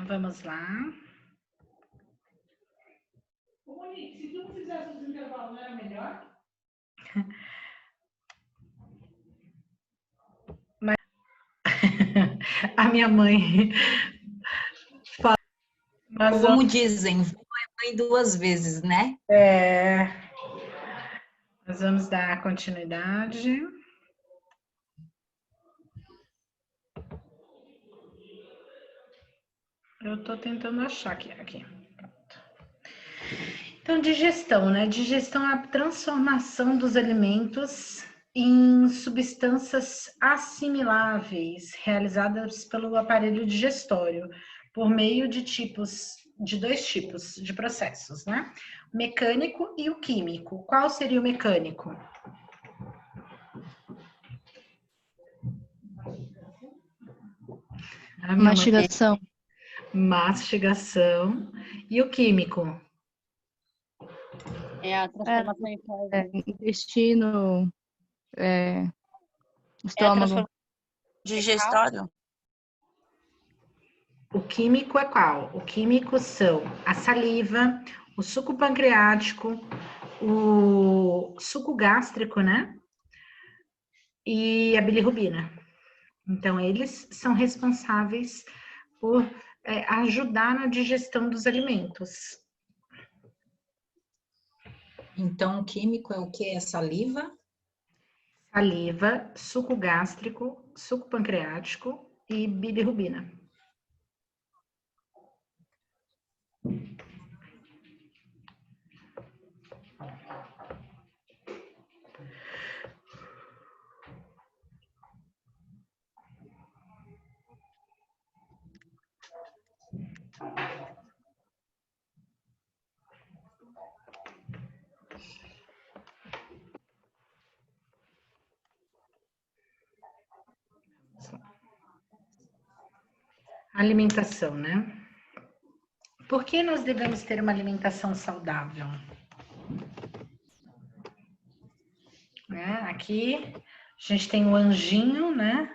Vamos lá. Ô, Monique, se tu não fizesse os intervalos, não era melhor? Mas... A minha mãe fala. Como dizem, vó é mãe duas vezes, né? Nós vamos dar continuidade. Eu estou tentando achar aqui. Pronto. Então, digestão, né? Digestão é a transformação dos alimentos em substâncias assimiláveis, realizadas pelo aparelho digestório, por meio de dois tipos de processos, né? O mecânico e o químico. Qual seria o mecânico? Mastigação. Mastigação. E o químico? É a transformação em fase. Intestino, estômago. Digestório? O químico é qual? O químico são a saliva, o suco pancreático, o suco gástrico, né? E a bilirrubina. Então, eles são responsáveis por ajudar na digestão dos alimentos. Então, o químico é o que? É saliva? Saliva, suco gástrico, suco pancreático e bilirrubina. Alimentação, né? Por que nós devemos ter uma alimentação saudável? Aqui a gente tem o anjinho, né?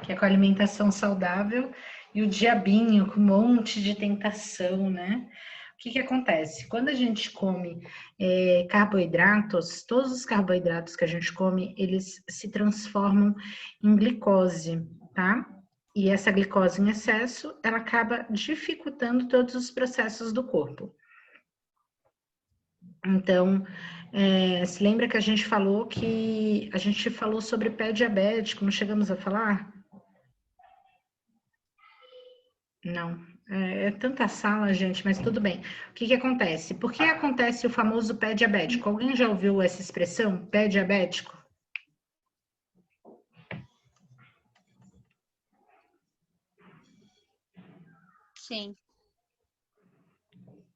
Que é com a alimentação saudável, e o diabinho com um monte de tentação, né? O que acontece? Quando a gente come carboidratos, todos os carboidratos que a gente come, eles se transformam em glicose, tá? E essa glicose em excesso, ela acaba dificultando todos os processos do corpo. Então, se lembra que a gente falou sobre pé diabético, não chegamos a falar? Não. É tanta sala, gente, mas tudo bem. O que acontece? Por que acontece o famoso pé diabético? Alguém já ouviu essa expressão, pé diabético? Sim.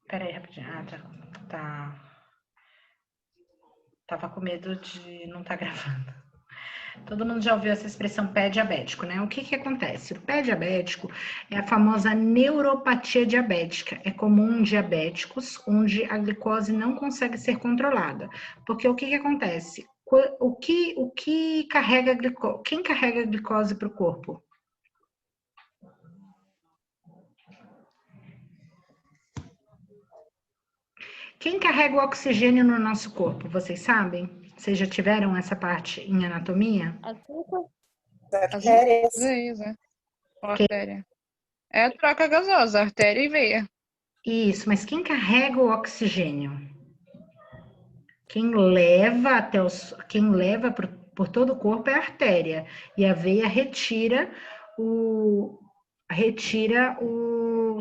Peraí, rapidinho. Tá. Tava com medo de não estar gravando. Todo mundo já ouviu essa expressão pé diabético, né? O que acontece? O pé diabético é a famosa neuropatia diabética. É comum em diabéticos onde a glicose não consegue ser controlada. Porque o que acontece? O que carrega a glicose? Quem carrega a glicose para o corpo? Quem carrega o oxigênio no nosso corpo? Vocês sabem? Vocês já tiveram essa parte em anatomia? As artérias. Veias, né? Artéria. É a troca gasosa, artéria e veia. Isso, mas quem carrega o oxigênio? Quem leva por todo o corpo é a artéria. E a veia retira o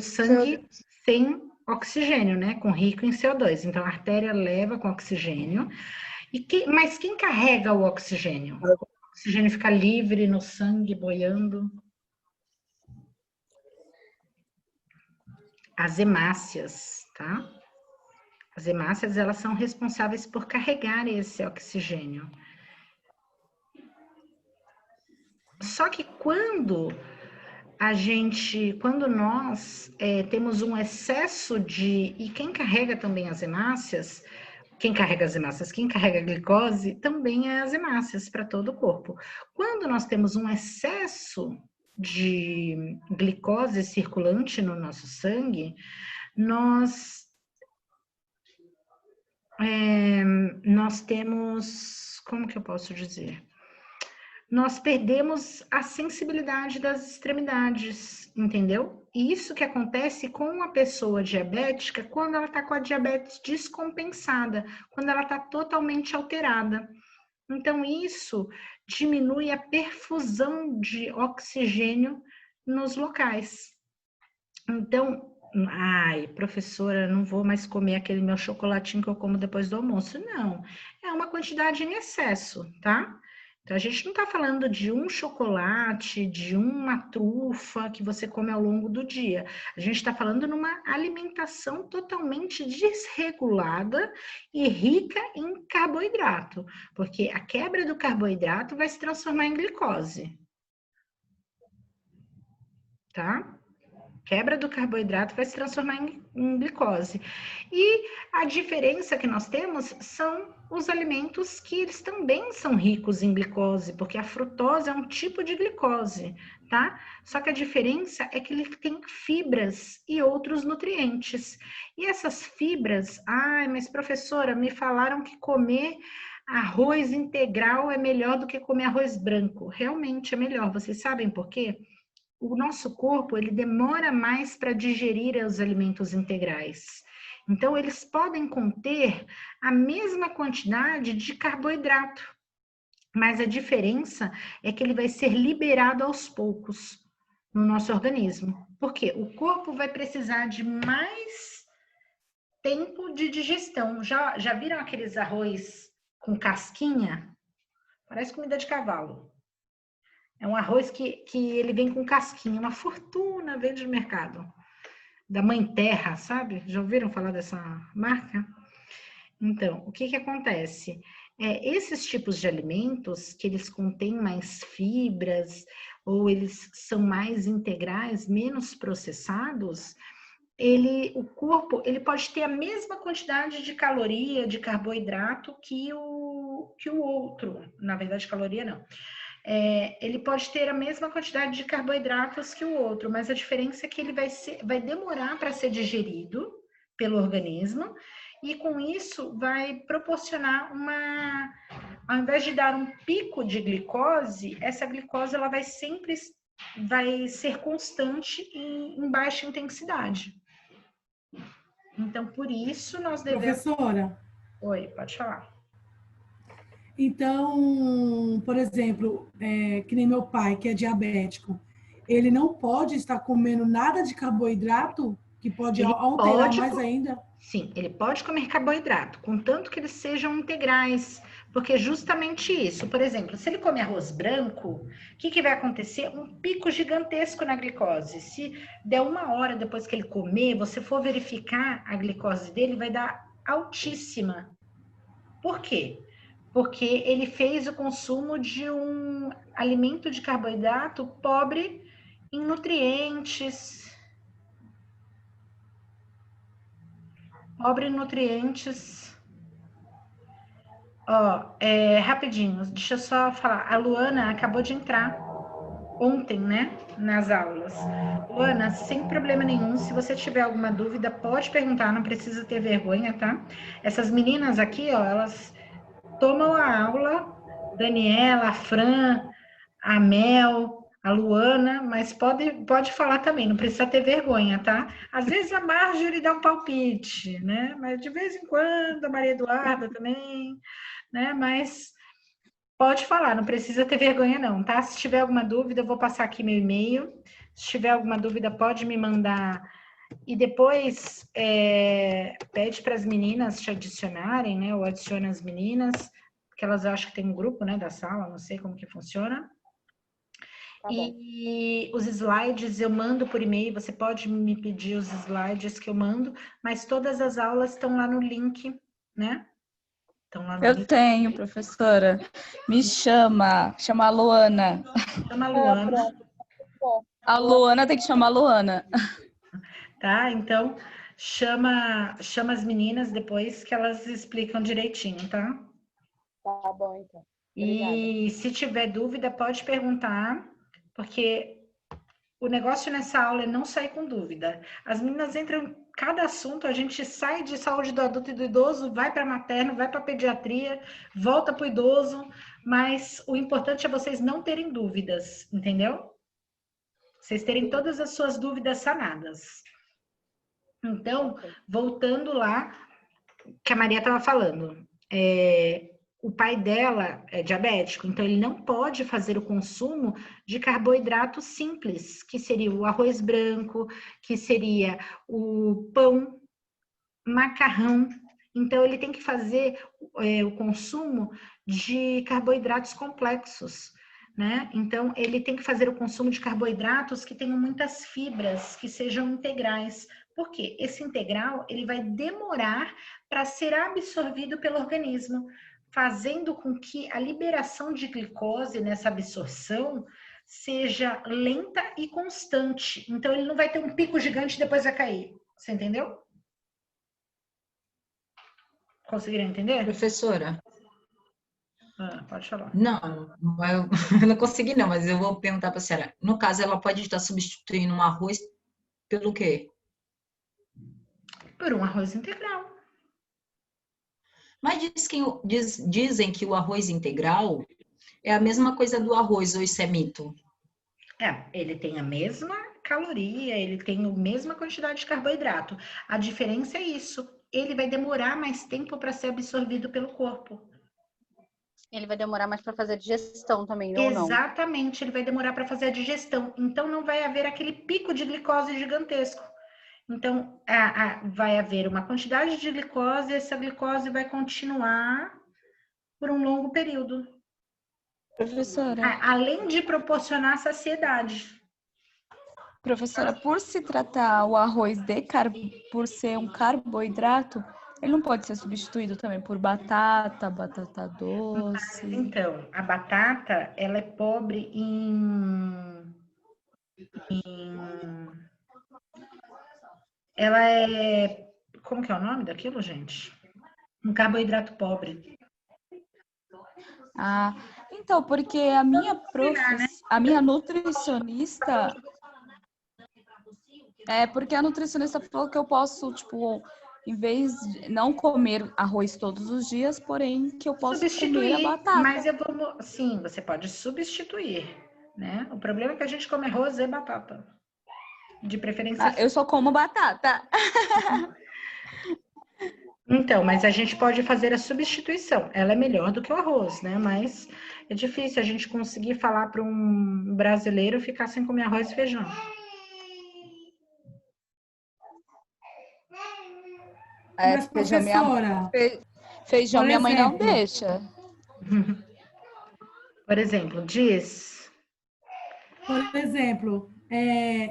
sangue sem oxigênio, né? Com rico em CO2. Então, a artéria leva com oxigênio. Mas quem carrega o oxigênio? O oxigênio fica livre no sangue, boiando. As hemácias, tá? As hemácias, elas são responsáveis por carregar esse oxigênio. Só que quando nós temos um excesso e quem carrega também as hemácias, quem carrega a glicose, também é as hemácias para todo o corpo. Quando nós temos um excesso de glicose circulante no nosso sangue, nós temos, como que eu posso dizer? Nós perdemos a sensibilidade das extremidades, entendeu? E isso que acontece com uma pessoa diabética quando ela está com a diabetes descompensada, quando ela está totalmente alterada. Então, isso diminui a perfusão de oxigênio nos locais. Então, ai, professora, não vou mais comer aquele meu chocolatinho que eu como depois do almoço. Não, é uma quantidade em excesso, tá? Então, a gente não está falando de um chocolate, de uma trufa que você come ao longo do dia. A gente está falando numa alimentação totalmente desregulada e rica em carboidrato, porque a quebra do carboidrato vai se transformar em glicose, tá? Quebra do carboidrato vai se transformar em glicose. E a diferença que nós temos são os alimentos que eles também são ricos em glicose, porque a frutose é um tipo de glicose, tá? Só que a diferença é que ele tem fibras e outros nutrientes. E essas fibras, ai, mas professora, me falaram que comer arroz integral é melhor do que comer arroz branco. Realmente é melhor. Vocês sabem por quê? O nosso corpo, ele demora mais para digerir os alimentos integrais. Então, eles podem conter a mesma quantidade de carboidrato, mas a diferença é que ele vai ser liberado aos poucos no nosso organismo. Por quê? O corpo vai precisar de mais tempo de digestão. Já viram aqueles arroz com casquinha? Parece comida de cavalo. É um arroz que ele vem com casquinha, uma fortuna, vende no mercado. Da Mãe Terra, sabe? Já ouviram falar dessa marca? Então, o que acontece? Esses tipos de alimentos, que eles contêm mais fibras, ou eles são mais integrais, menos processados, o corpo ele pode ter a mesma quantidade de caloria, de carboidrato que o outro. Na verdade, caloria não. Ele pode ter a mesma quantidade de carboidratos que o outro, mas a diferença é que ele vai demorar para ser digerido pelo organismo e com isso vai proporcionar ao invés de dar um pico de glicose, essa glicose ela vai ser constante em baixa intensidade. Então, por isso nós devemos... Professora. Oi, pode falar. Então, por exemplo, que nem meu pai, que é diabético, ele não pode estar comendo nada de carboidrato, que pode alterar mais ainda? Sim, ele pode comer carboidrato, contanto que eles sejam integrais, porque justamente isso, por exemplo, se ele comer arroz branco, o que vai acontecer? Um pico gigantesco na glicose. Se der 1 hora depois que ele comer, você for verificar a glicose dele, vai dar altíssima. Por quê? Porque ele fez o consumo de um alimento de carboidrato pobre em nutrientes. Pobre em nutrientes. Rapidinho, deixa eu só falar. A Luana acabou de entrar ontem, né, nas aulas. Luana, sem problema nenhum, se você tiver alguma dúvida, pode perguntar, não precisa ter vergonha, tá? Essas meninas aqui, elas tomam a aula, Daniela, a Fran, a Mel, a Luana, mas pode falar também, não precisa ter vergonha, tá? Às vezes a Marjorie dá um palpite, né? Mas de vez em quando a Maria Eduarda também, né? Mas pode falar, não precisa ter vergonha não, tá? Se tiver alguma dúvida, eu vou passar aqui meu e-mail. Se tiver alguma dúvida, pode me mandar. E depois pede para as meninas te adicionarem, né? Ou adiciona as meninas, porque elas acham que tem um grupo, né, da sala, não sei como que funciona. Tá e os slides eu mando por e-mail, você pode me pedir os slides que eu mando, mas todas as aulas estão lá no link, né? Estão lá no link. Tenho, professora. Me chama a Luana. Chama a Luana. A Luana tem que chamar a Luana. Tá? Então, chama as meninas depois que elas explicam direitinho, tá? Tá bom, então. Obrigada. E se tiver dúvida, pode perguntar, porque o negócio nessa aula é não sair com dúvida. As meninas entram em cada assunto, a gente sai de saúde do adulto e do idoso, vai para materno, vai para pediatria, volta para o idoso, mas o importante é vocês não terem dúvidas, entendeu? Vocês terem todas as suas dúvidas sanadas. Então, voltando lá, que a Maria estava falando, o pai dela é diabético, então ele não pode fazer o consumo de carboidrato simples, que seria o arroz branco, que seria o pão, macarrão. Então ele tem que fazer o consumo de carboidratos complexos, né? Então ele tem que fazer o consumo de carboidratos que tenham muitas fibras, que sejam integrais. Por quê? Esse integral ele vai demorar para ser absorvido pelo organismo, fazendo com que a liberação de glicose nessa absorção seja lenta e constante. Então, ele não vai ter um pico gigante e depois vai cair. Você entendeu? Conseguiram entender? Professora, Pode falar. não, eu não consegui não, mas eu vou perguntar para a senhora. No caso, ela pode estar substituindo um arroz pelo quê? Por um arroz integral. Mas dizem que o arroz integral é a mesma coisa do arroz, ou isso é mito? Ele tem a mesma caloria, ele tem a mesma quantidade de carboidrato. A diferença é isso. Ele vai demorar mais tempo para ser absorvido pelo corpo. Ele vai demorar mais para fazer a digestão também, ou não? Exatamente, ele vai demorar para fazer a digestão. Então, não vai haver aquele pico de glicose gigantesco. Então, vai haver uma quantidade de glicose e essa glicose vai continuar por um longo período. Professora, Além de proporcionar saciedade. professora, por se tratar o arroz por ser um carboidrato, ele não pode ser substituído também por batata doce. Então, a batata, ela é pobre ela é... Como que é o nome daquilo, gente? Um carboidrato pobre. Então, porque a minha nutricionista... porque a nutricionista falou que eu posso, tipo, em vez de não comer arroz todos os dias, porém que eu posso comer a batata. Mas sim, você pode substituir, né? O problema é que a gente come arroz e batata. De preferência. Eu só como batata. Então, mas a gente pode fazer a substituição. Ela é melhor do que o arroz, né? Mas é difícil a gente conseguir falar para um brasileiro ficar sem comer arroz e feijão. Mas, professora... Feijão minha mãe não deixa. Por exemplo, diz... Por exemplo,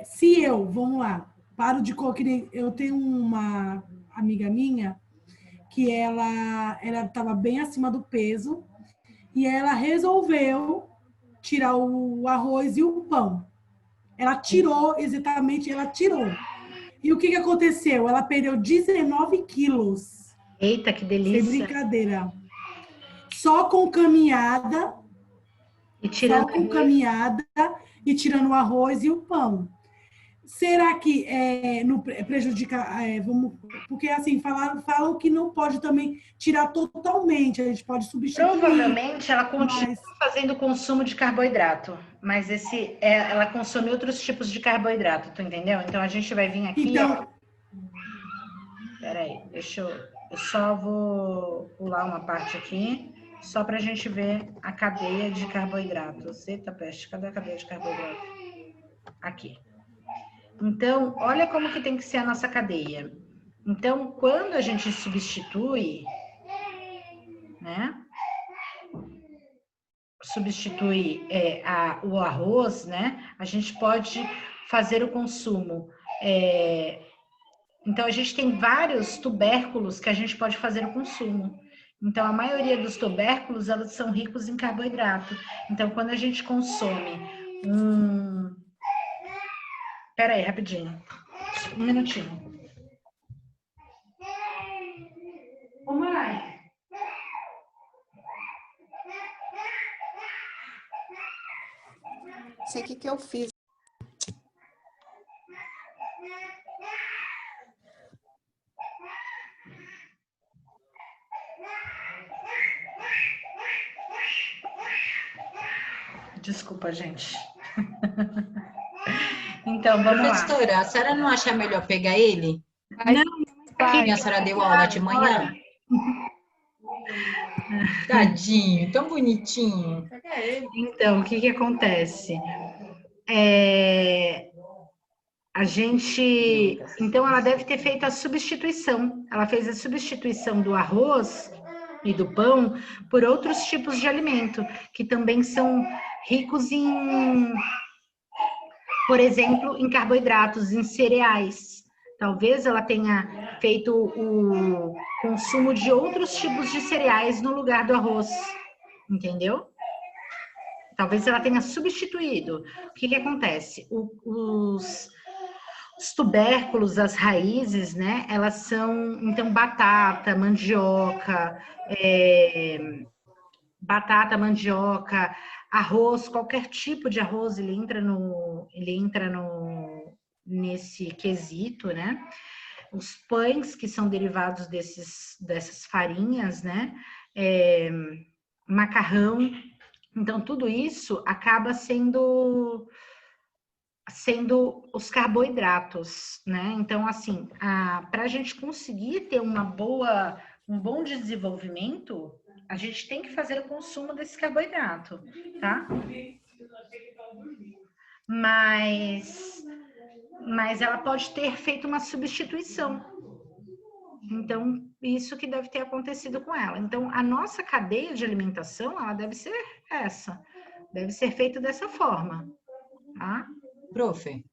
se eu, vamos lá, paro de comer... Eu tenho uma amiga minha que ela estava bem acima do peso e ela resolveu tirar o arroz e o pão. Ela tirou, exatamente, ela tirou. E o que aconteceu? Ela perdeu 19 quilos. Eita, que delícia. Sem brincadeira. Só com caminhada. E tirando o arroz e o pão. Será que não prejudica? Porque assim, falam que não pode também tirar totalmente, a gente pode substituir. Provavelmente ela continua fazendo consumo de carboidrato, mas ela consome outros tipos de carboidrato, tu entendeu? Então a gente vai vir aqui. Então, peraí, eu só vou pular uma parte aqui, só para a gente ver a cadeia de carboidratos. Eita peste, cadê a cadeia de carboidrato? Aqui. Então, olha como que tem que ser a nossa cadeia. Então, quando a gente substitui, né? Substitui o arroz, né? A gente pode fazer o consumo. Então, a gente tem vários tubérculos que a gente pode fazer o consumo. Então, a maioria dos tubérculos, elas são ricos em carboidrato. Então, quando a gente consome Pera aí, rapidinho. Um minutinho. Ô, mãe. Sei o que eu fiz. Desculpa, gente. Então, vamos lá. Professora, a senhora não acha melhor pegar ele? Aqui, Que a senhora deu aula de manhã? Tadinho, tão bonitinho. então, o que que acontece? Então, ela deve ter feito a substituição. Ela fez a substituição do arroz e do pão por outros tipos de alimento, que também são ricos por exemplo, em carboidratos, em cereais. Talvez ela tenha feito o consumo de outros tipos de cereais no lugar do arroz, entendeu? Talvez ela tenha substituído. O que que acontece? Os tubérculos, as raízes, né? Elas são, então, batata, mandioca, arroz, qualquer tipo de arroz, ele entra nesse quesito, né? Os pães que são derivados dessas farinhas, né? Macarrão. Então, tudo isso acaba sendo os carboidratos, né? Então, assim, para a gente conseguir ter um bom desenvolvimento, a gente tem que fazer o consumo desse carboidrato, tá? Mas ela pode ter feito uma substituição. Então, isso que deve ter acontecido com ela. Então, a nossa cadeia de alimentação, ela deve ser essa. Deve ser feita dessa forma, tá? Prof,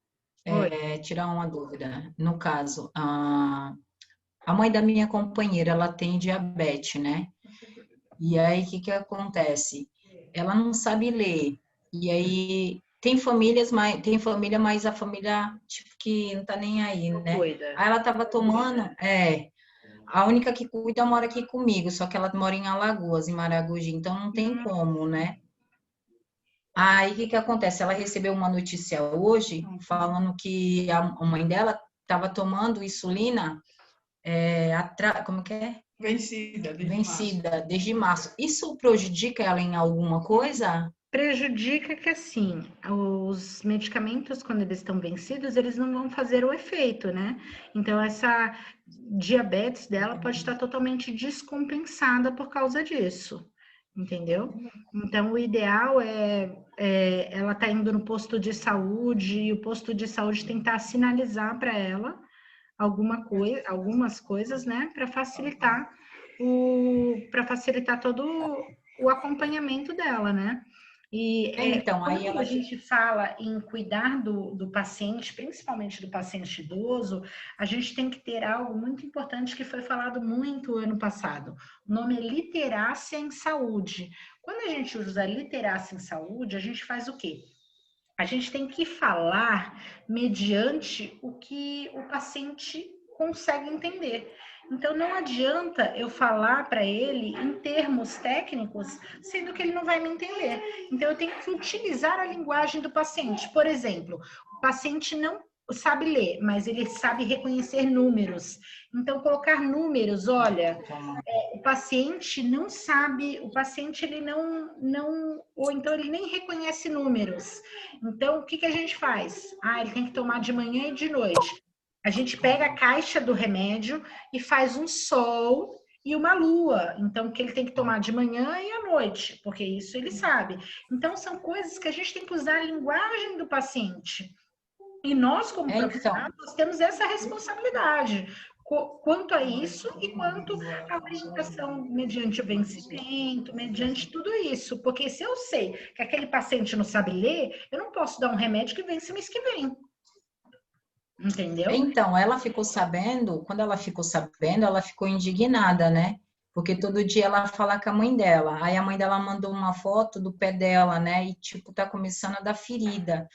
tirar uma dúvida. No caso, a mãe da minha companheira, ela tem diabetes, né? E aí, o que acontece? Ela não sabe ler. E aí, tem família, mas a família, tipo, que não tá nem aí, né? Cuida. Aí ela tava tomando, a única que cuida mora aqui comigo, só que ela mora em Alagoas, em Maragogi, então não tem como, né? Aí, o que acontece? Ela recebeu uma notícia hoje, falando que a mãe dela estava tomando insulina, como que é? Vencida, desde março. Isso prejudica ela em alguma coisa? Prejudica que, assim, os medicamentos, quando eles estão vencidos, eles não vão fazer o efeito, né? Então, essa diabetes dela pode estar totalmente descompensada por causa disso, entendeu? Então, o ideal é ela tá indo no posto de saúde e o posto de saúde tentar sinalizar para ela algumas coisas, né, para facilitar todo o acompanhamento dela, né? E Então, aí quando a gente fala em cuidar do paciente, principalmente do paciente idoso, a gente tem que ter algo muito importante que foi falado muito ano passado. O nome é literácia em saúde. Quando a gente usa literácia em saúde, a gente faz o quê? A gente tem que falar mediante o que o paciente consegue entender. Então, não adianta eu falar para ele em termos técnicos, sendo que ele não vai me entender. Então, eu tenho que utilizar a linguagem do paciente. Por exemplo, o paciente não sabe ler, mas ele sabe reconhecer números. Então, colocar números, olha, o paciente não sabe, o paciente ele não, ou então ele nem reconhece números. Então, o que que a gente faz? Ele tem que tomar de manhã e de noite. A gente pega a caixa do remédio e faz um sol e uma lua. Então, que ele tem que tomar de manhã e à noite, porque isso ele sabe. Então, são coisas que a gente tem que usar a linguagem do paciente. E nós, como profissionais, nós temos essa responsabilidade quanto a isso e quanto à orientação mediante o vencimento, mediante tudo isso. Porque se eu sei que aquele paciente não sabe ler, eu não posso dar um remédio que vence mês que vem. Entendeu? Então, ela ficou sabendo, quando ela ficou sabendo, ela ficou indignada, né? Porque todo dia ela fala com a mãe dela. Aí a mãe dela mandou uma foto do pé dela, né? E, tipo, tá começando a dar ferida.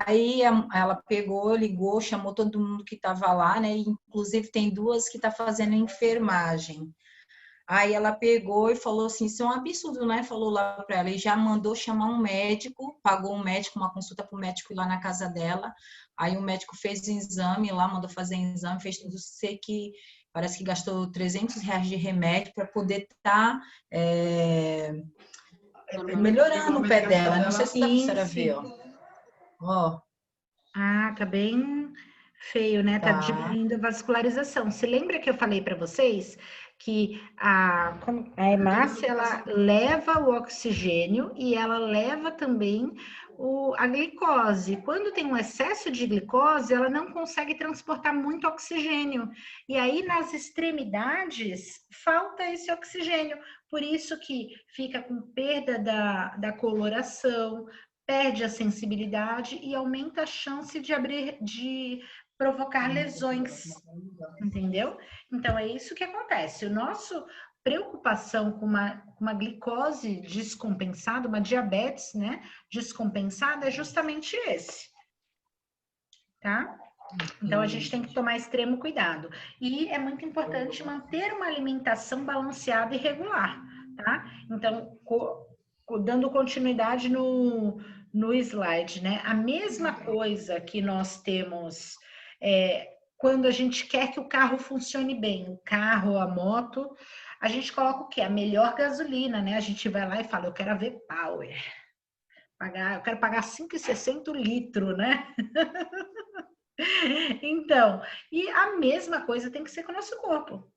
Aí ela pegou, ligou, chamou todo mundo que estava lá, né? Inclusive tem duas que tá fazendo enfermagem. Aí ela pegou e falou assim, isso é um absurdo, né? Falou lá para ela e já mandou chamar um médico, pagou um médico, uma consulta para o médico ir lá na casa dela. Aí o médico fez o exame lá, mandou fazer exame, fez tudo, sei que parece que gastou R$300 de remédio para poder estar melhorando o pé dela. Não sei se dá pra senhora Sim, ver, ó. Ah, tá bem feio, né? Tá Tá. diminuindo a vascularização. Se lembra que eu falei para vocês que a hemácia ela leva o oxigênio e ela leva também a glicose. Quando tem um excesso de glicose, ela não consegue transportar muito oxigênio. E aí, nas extremidades, falta esse oxigênio. Por isso que fica com perda da coloração, perde a sensibilidade e aumenta a chance de provocar lesões, entendeu? Então, é isso que acontece. O nosso preocupação com uma glicose descompensada, uma diabetes, né, descompensada, é justamente esse, tá? Então, a gente tem que tomar extremo cuidado. E é muito importante manter uma alimentação balanceada e regular, tá? Então, dando continuidade no slide, né? A mesma coisa que nós temos quando a gente quer que o carro funcione bem, o carro ou a moto, a gente coloca o quê? A melhor gasolina, né? A gente vai lá e fala, eu quero a V-Power. Eu quero pagar 5,60 o litro, né? Então, e a mesma coisa tem que ser com o nosso corpo.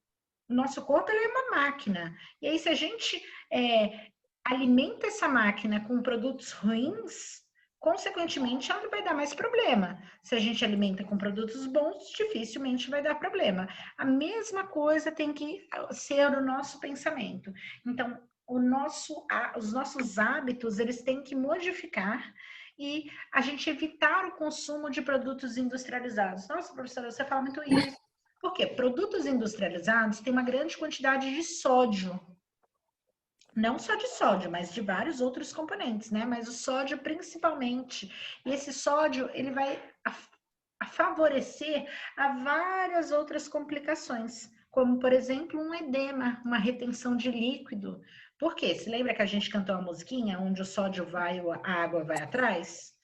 O nosso corpo ele é uma máquina. E aí, se a gente alimenta essa máquina com produtos ruins, consequentemente, ela vai dar mais problema. Se a gente alimenta com produtos bons, dificilmente vai dar problema. A mesma coisa tem que ser o nosso pensamento. Então, os nossos hábitos, eles têm que modificar e a gente evitar o consumo de produtos industrializados. Nossa, professora, você fala muito isso. Por quê? Produtos industrializados têm uma grande quantidade de sódio. Não só de sódio, mas de vários outros componentes, né? Mas o sódio principalmente. E esse sódio, ele vai favorecer a várias outras complicações, como, por exemplo, um edema, uma retenção de líquido. Por quê? Se lembra que a gente cantou uma musiquinha onde o sódio vai, a água vai atrás?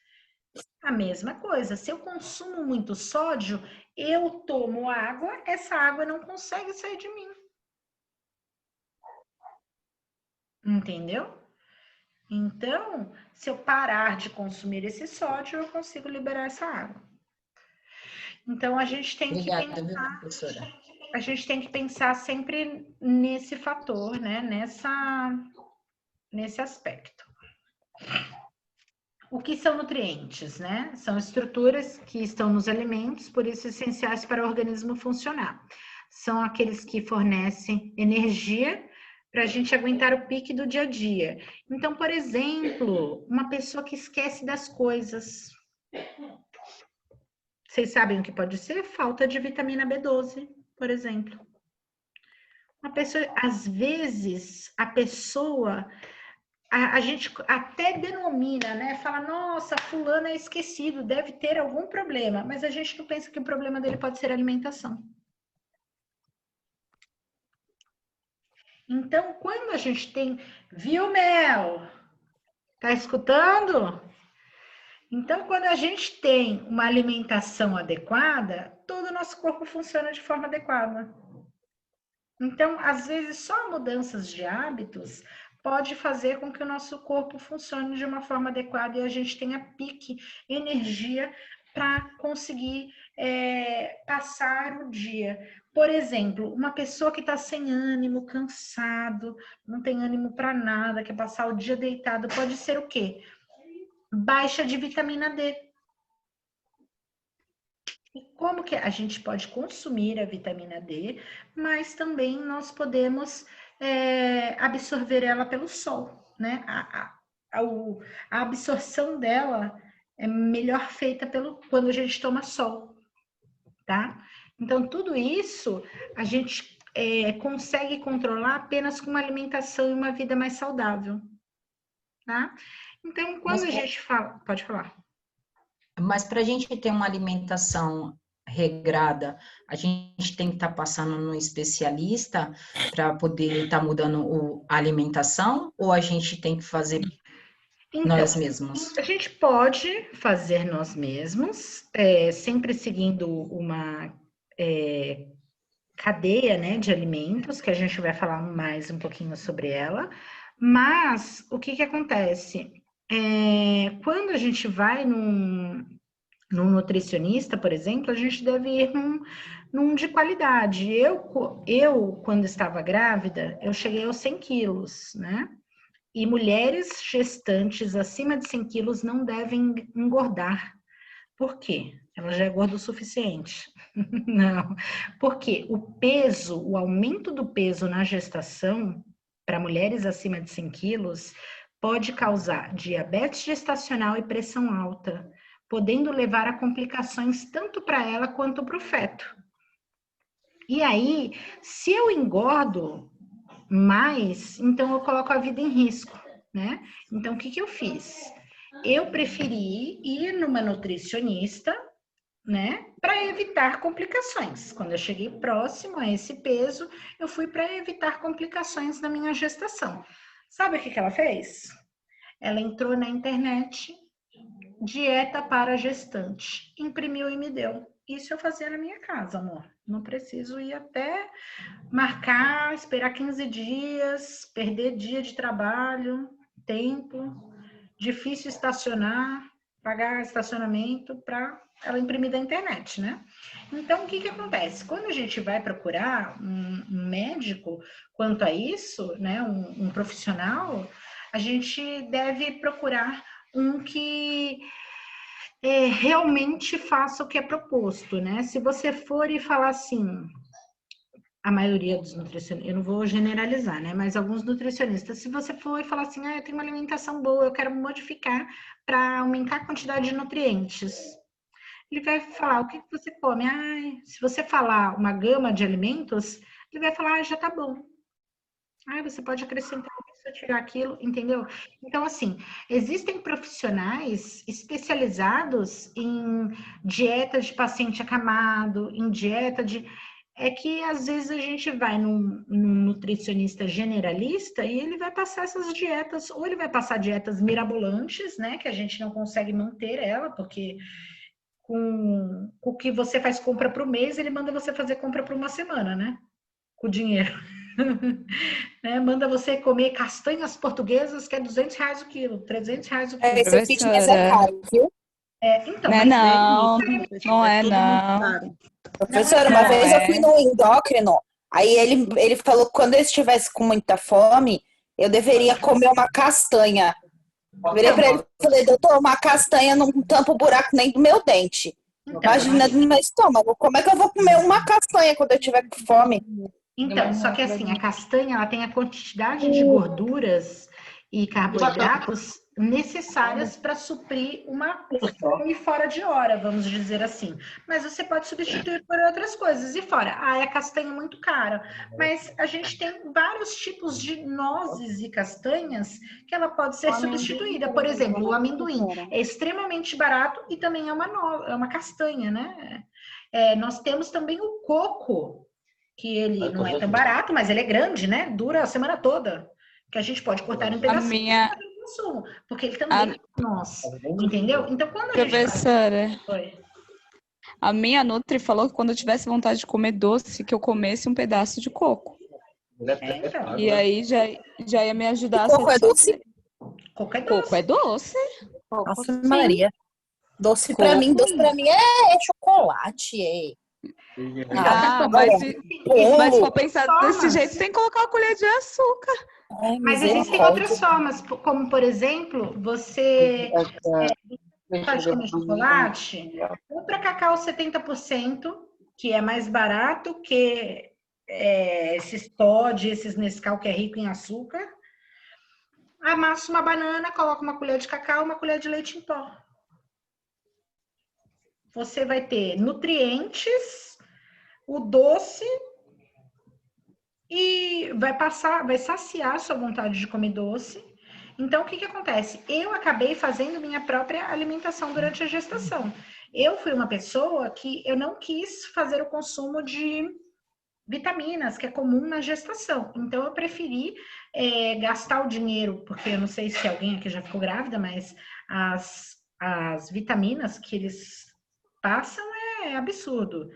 A mesma coisa. Se eu consumo muito sódio, eu tomo água, essa água não consegue sair de mim. Entendeu? Então, se eu parar de consumir esse sódio, eu consigo liberar essa água. Então, a gente tem Obrigada, viu, professora? A gente tem que pensar sempre nesse fator, né? Nesse aspecto. O que são nutrientes, né? São estruturas que estão nos alimentos, por isso essenciais para o organismo funcionar. São aqueles que fornecem energia para a gente aguentar o pique do dia a dia. Então, por exemplo, uma pessoa que esquece das coisas. Vocês sabem o que pode ser? Falta de vitamina B12, por exemplo. Uma pessoa, às vezes, a gente até denomina, né? Fala, nossa, fulano é esquecido, deve ter algum problema. Mas a gente não pensa que o problema dele pode ser alimentação. Então, quando a gente tem... Viu, Mel? Tá escutando? Então, quando a gente tem uma alimentação adequada, todo o nosso corpo funciona de forma adequada. Então, às vezes, só mudanças de hábitos pode fazer com que o nosso corpo funcione de uma forma adequada e a gente tenha pique, energia para conseguir passar o dia. Por exemplo, uma pessoa que está sem ânimo, cansado, não tem ânimo para nada, quer passar o dia deitado, pode ser o quê? Baixa de vitamina D. E como que a gente pode consumir a vitamina D, mas também nós podemos absorver ela pelo sol, né? A absorção dela é melhor feita quando a gente toma sol, tá? Então, tudo isso a gente consegue controlar apenas com uma alimentação e uma vida mais saudável, tá? Então, quando a gente fala... Pode falar. Mas para a gente ter uma alimentação regrada, a gente tem que estar passando no especialista para poder estar mudando a alimentação, ou a gente tem que fazer nós mesmos? A gente pode fazer nós mesmos, sempre seguindo uma cadeia, né, de alimentos, que a gente vai falar mais um pouquinho sobre ela, Mas o que acontece? Quando a gente vai num nutricionista, por exemplo, a gente deve ir num de qualidade. Eu, quando estava grávida, eu cheguei aos 100 quilos, né? E mulheres gestantes acima de 100 quilos não devem engordar. Por quê? Ela já é gorda o suficiente. Não. Porque o aumento do peso na gestação, para mulheres acima de 100 quilos, pode causar diabetes gestacional e pressão alta, podendo levar a complicações tanto para ela quanto para o feto. E aí, se eu engordo mais, então eu coloco a vida em risco, né? Então, o que eu fiz? Eu preferi ir numa nutricionista, né, para evitar complicações. Quando eu cheguei próximo a esse peso, eu fui para evitar complicações na minha gestação. Sabe o que ela fez? Ela entrou na internet, dieta para gestante, imprimiu e me deu. Isso eu fazia na minha casa, amor. Não preciso ir até marcar, esperar 15 dias, perder dia de trabalho, tempo, difícil estacionar, pagar estacionamento para ela imprimir da internet, né? Então, o que acontece? Quando a gente vai procurar um médico quanto a isso, né, um profissional, a gente deve procurar um que realmente faça o que é proposto, né? Se você for e falar assim, a maioria dos nutricionistas, eu não vou generalizar, né? Mas alguns nutricionistas, se você for e falar assim, eu tenho uma alimentação boa, eu quero modificar para aumentar a quantidade de nutrientes, ele vai falar, o que você come? Se você falar uma gama de alimentos, ele vai falar, já tá bom. Você pode acrescentar isso, tirar aquilo, entendeu? Então, assim, existem profissionais especializados em dieta de paciente acamado, em dieta de... É que, às vezes, a gente vai num nutricionista generalista e ele vai passar essas dietas, ou ele vai passar dietas mirabolantes, né, que a gente não consegue manter ela, porque com o que você faz compra para o mês, ele manda você fazer compra para uma semana, né? Com o dinheiro. Né? Manda você comer castanhas portuguesas, que é R$200 o quilo, R$300 o quilo. Esse fitness é caro, viu? Então, Não é mas não, não é tudo muito não. caro. Professora, Não uma vez eu fui é. no endócrino, aí ele falou que quando eu estivesse com muita fome, eu deveria comer uma castanha. Eu virei pra ele e falei, doutor, uma castanha não tampa o buraco nem do meu dente. Imagina no meu estômago, como é que eu vou comer uma castanha quando eu tiver com fome? Então, só que assim, a castanha, ela tem a quantidade de gorduras e carboidratos necessárias para suprir uma fome fora de hora, vamos dizer assim. Mas você pode substituir por outras coisas. E fora, a castanha é muito cara. Mas a gente tem vários tipos de nozes e castanhas que ela pode ser substituída. Por exemplo, o amendoim é extremamente barato e também é uma castanha, né? Nós temos também o coco, que ele não é tão barato, mas ele é grande, né? Dura a semana toda. Que a gente pode cortar em pedacinhos e fazer o consumo, porque ele também é nosso, entendeu? Então, quando a gente Professora, Oi. a minha Nutri falou que quando eu tivesse vontade de comer doce, que eu comesse um pedaço de coco. Então, E aí já ia me ajudar a Coco é doce? satisfazer. coco é Coco doce. é doce. Nossa, Sim. Maria. Doce pra mim é chocolate, Mas se for pensar Formas. desse jeito, tem que colocar uma colher de açúcar. Ai, Mas existem outras formas, como, por exemplo, você pode comer chocolate, compra cacau 70%, que é mais barato que esses Toddy, esses Nescau, que é rico em açúcar. Amassa uma banana, coloca uma colher de cacau, uma colher de leite em pó. Você vai ter nutrientes, o doce e vai saciar a sua vontade de comer doce. Então, o que acontece? Eu acabei fazendo minha própria alimentação durante a gestação. Eu fui uma pessoa que eu não quis fazer o consumo de vitaminas, que é comum na gestação. Então, eu preferi gastar o dinheiro, porque eu não sei se alguém aqui já ficou grávida, mas as vitaminas que eles passam é absurdo.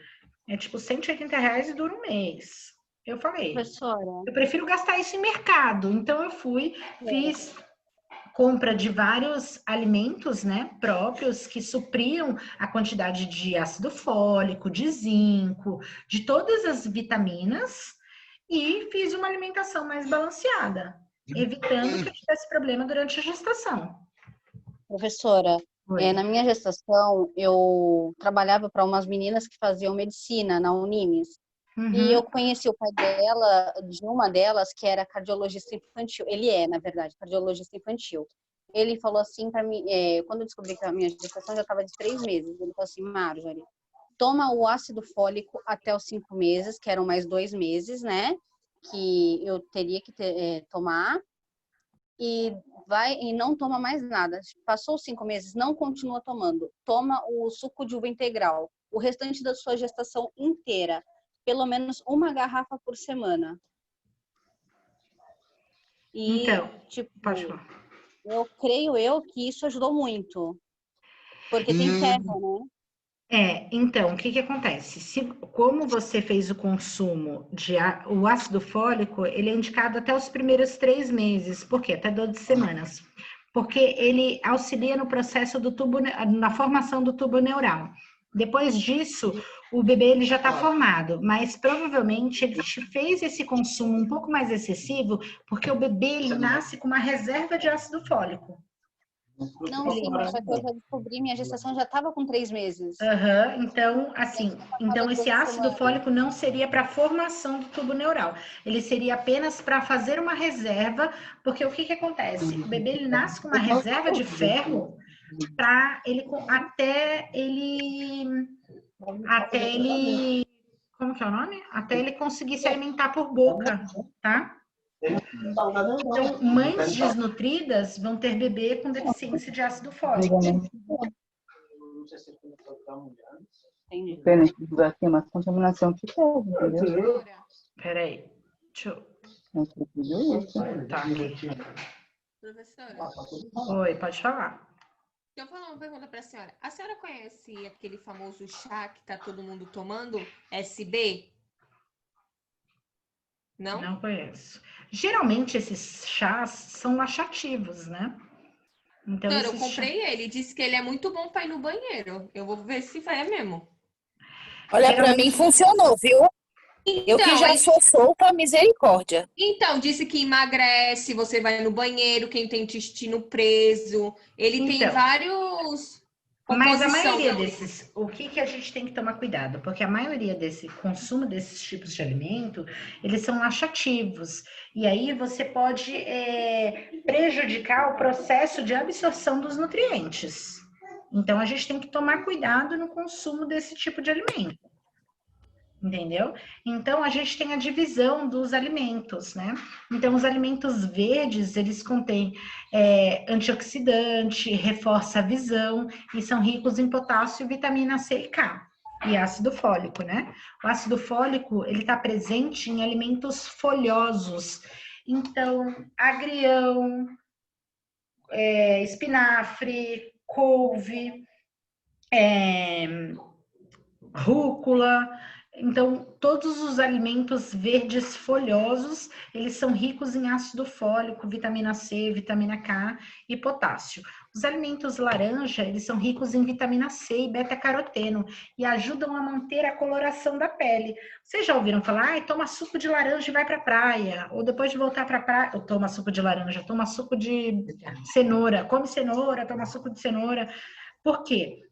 É tipo R$180 e dura um mês. Eu falei, Professora, eu prefiro gastar isso em mercado. Então, eu fiz compra de vários alimentos, né, próprios que supriam a quantidade de ácido fólico, de zinco, de todas as vitaminas e fiz uma alimentação mais balanceada, evitando que eu tivesse problema durante a gestação. professora, Oi. na minha gestação, eu trabalhava para umas meninas que faziam medicina na Unimes. E eu conheci o pai dela, de uma delas, que era cardiologista infantil. Ele é, na verdade, cardiologista infantil. Ele falou assim para mim, quando eu descobri que a minha gestação já estava de 3 meses, ele falou assim, Marjorie, toma o ácido fólico até os 5 meses, que eram mais 2 meses, né? Que eu teria que tomar. E não toma mais nada. Passou os 5 meses, não continua tomando. Toma o suco de uva integral. O restante da sua gestação inteira. Pelo menos uma garrafa por semana. E, Então, tipo, pode falar. eu creio que isso ajudou muito. Porque tem ferro, né? Então, o que que acontece? Como você fez o consumo o ácido fólico, ele é indicado até os primeiros 3 meses. Por quê? Até 12 semanas. Porque ele auxilia no processo na formação do tubo neural. Depois disso, o bebê ele já está formado, mas provavelmente ele fez esse consumo um pouco mais excessivo, porque o bebê ele nasce com uma reserva de ácido fólico. Não, sim, só que eu já descobri, minha gestação já estava com 3 meses. Então, assim, esse ácido fólico não seria para a formação do tubo neural. Ele seria apenas para fazer uma reserva, porque o que que acontece? O bebê ele nasce com uma reserva de ferro para ele até ele como que é o nome? Até ele conseguir se alimentar por boca, tá? Então, mães desnutridas vão ter bebê com deficiência de ácido fólico. Entendi. Aqui é uma contaminação que teve, entendeu? Peraí, deixa eu... Tá aqui. Professora, Oi, pode falar. deixa eu falar uma pergunta para a senhora. A senhora conhece aquele famoso chá que tá todo mundo tomando? SB? Não? Não conheço. Geralmente esses chás são laxativos, né? Então, Doutora, eu comprei ele. Disse que ele é muito bom para ir no banheiro. Eu vou ver se é mesmo. Olha, pra mim funcionou, viu? Eu que já sou solta, misericórdia. Então, disse que emagrece, você vai no banheiro, quem tem intestino preso. Ele tem vários... Mas a maioria desses, o que que a gente tem que tomar cuidado? Porque a maioria desse consumo desses tipos de alimento, eles são laxativos. E aí você pode prejudicar o processo de absorção dos nutrientes. Então, a gente tem que tomar cuidado no consumo desse tipo de alimento. Entendeu? Então, a gente tem a divisão dos alimentos, né? Então, os alimentos verdes, eles contêm antioxidante, reforça a visão e são ricos em potássio, vitamina C e K e ácido fólico, né? O ácido fólico, ele está presente em alimentos folhosos. Então, agrião, espinafre, couve, rúcula. Então, todos os alimentos verdes folhosos, eles são ricos em ácido fólico, vitamina C, vitamina K e potássio. Os alimentos laranja, eles são ricos em vitamina C e beta-caroteno e ajudam a manter a coloração da pele. Vocês já ouviram falar, toma suco de laranja e vai para a praia, ou depois de voltar para a praia, ou toma suco de laranja, toma suco de cenoura, come cenoura, toma suco de cenoura. Por quê?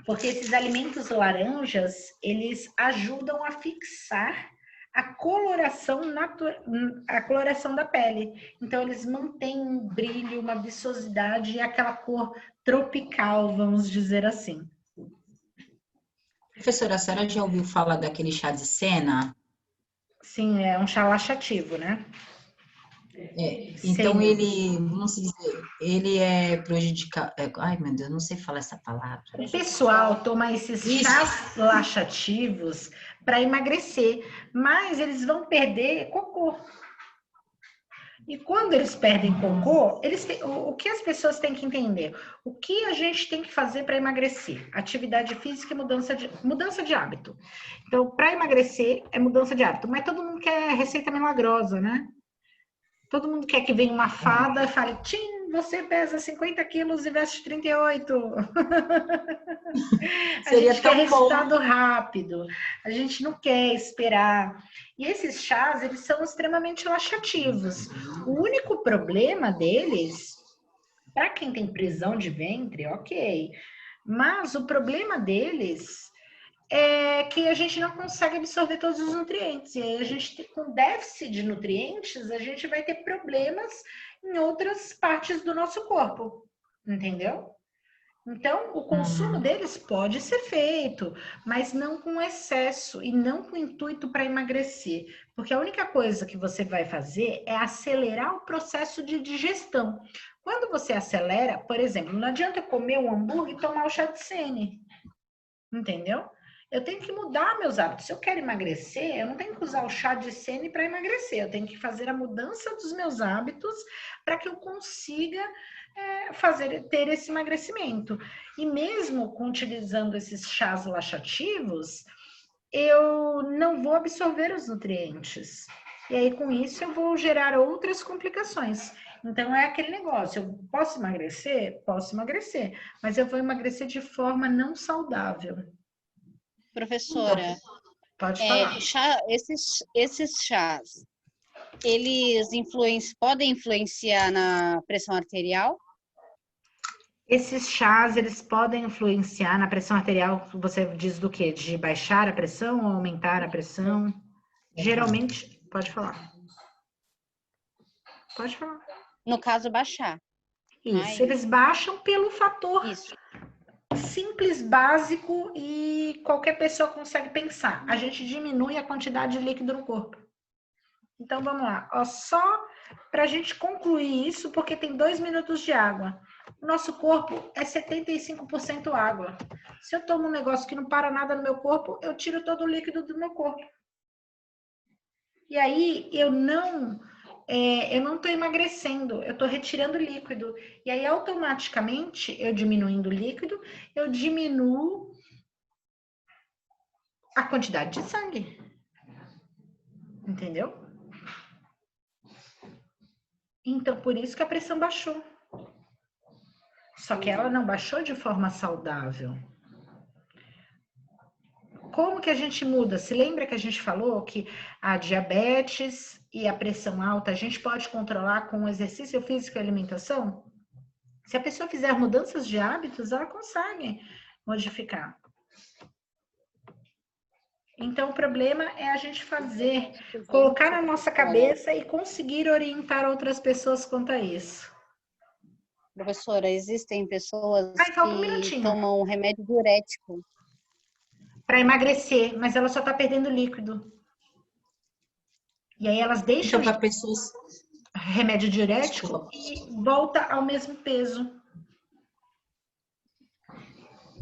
Porque esses alimentos laranjas, eles ajudam a fixar a coloração da pele. Então, eles mantêm um brilho, uma viçosidade e aquela cor tropical, vamos dizer assim. Professora, a senhora já ouviu falar daquele chá de Sena? Sim, é um chá laxativo, né? Então, ele, vamos dizer, ele é prejudicial. Ai, meu Deus, não sei falar essa palavra. O pessoal toma esses chás laxativos para emagrecer, mas eles vão perder cocô. E quando eles perdem cocô, o que as pessoas têm que entender? O que a gente tem que fazer para emagrecer? Atividade física e mudança de hábito. Então, para emagrecer é mudança de hábito. Mas todo mundo quer receita milagrosa, né? Todo mundo quer que venha uma fada e fale, Tim, você pesa 50 quilos e veste 38. A Seria gente quer tão bom. resultado rápido. A gente não quer esperar. E esses chás, eles são extremamente laxativos. O único problema deles, para quem tem prisão de ventre, ok. Mas o problema deles é que a gente não consegue absorver todos os nutrientes. E aí a gente, com déficit de nutrientes, a gente vai ter problemas em outras partes do nosso corpo. Entendeu? Então, o consumo deles pode ser feito, mas não com excesso e não com intuito para emagrecer. Porque a única coisa que você vai fazer é acelerar o processo de digestão. Quando você acelera, por exemplo, não adianta eu comer um hambúrguer e tomar o chá de sene. Entendeu? Eu tenho que mudar meus hábitos. Se eu quero emagrecer, eu não tenho que usar o chá de sene para emagrecer. Eu tenho que fazer a mudança dos meus hábitos para que eu consiga ter esse emagrecimento. E mesmo utilizando esses chás laxativos, eu não vou absorver os nutrientes. E aí, com isso, eu vou gerar outras complicações. Então, é aquele negócio, eu posso emagrecer? Posso emagrecer, mas eu vou emagrecer de forma não saudável. Professora, Pode falar. esses chás, eles podem influenciar na pressão arterial? Esses chás, eles podem influenciar na pressão arterial, você diz do quê? De baixar a pressão ou aumentar a pressão? Geralmente, pode falar. Pode falar. No caso, baixar. Isso, eles baixam pelo fator simples, básico e qualquer pessoa consegue pensar. A gente diminui a quantidade de líquido no corpo. Então, vamos lá. Ó, só para a gente concluir isso, porque tem 2 minutos de água. O nosso corpo é 75% água. Se eu tomo um negócio que não para nada no meu corpo, eu tiro todo o líquido do meu corpo. E aí, eu não estou emagrecendo, eu estou retirando líquido. E aí, automaticamente, eu diminuindo o líquido, eu diminuo a quantidade de sangue. Entendeu? Então, por isso que a pressão baixou. Só que ela não baixou de forma saudável. Como que a gente muda? Se lembra que a gente falou que a diabetes e a pressão alta a gente pode controlar com exercício físico e alimentação? Se a pessoa fizer mudanças de hábitos, ela consegue modificar. Então, o problema é a gente colocar na nossa cabeça e conseguir orientar outras pessoas quanto a isso. Professora, existem pessoas que tomam remédio diurético para emagrecer, mas ela só está perdendo líquido. E aí elas deixam então, pessoas remédio diurético e volta ao mesmo peso.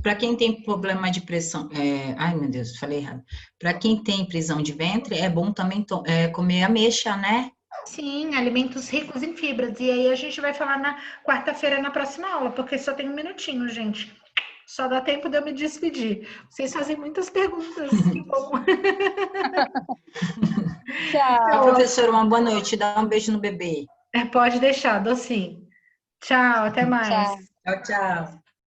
Para quem tem problema de pressão, ai meu Deus, falei errado. Para quem tem prisão de ventre, é bom também comer ameixa, né? Sim, alimentos ricos em fibras. E aí a gente vai falar na quarta-feira na próxima aula, porque só tem 1 minutinho, gente. Só dá tempo de eu me despedir. Vocês fazem muitas perguntas. Que bom. Tchau. Professora, uma boa noite. Dá um beijo no bebê. Pode deixar, dou sim. Tchau, até mais. Tchau, tchau.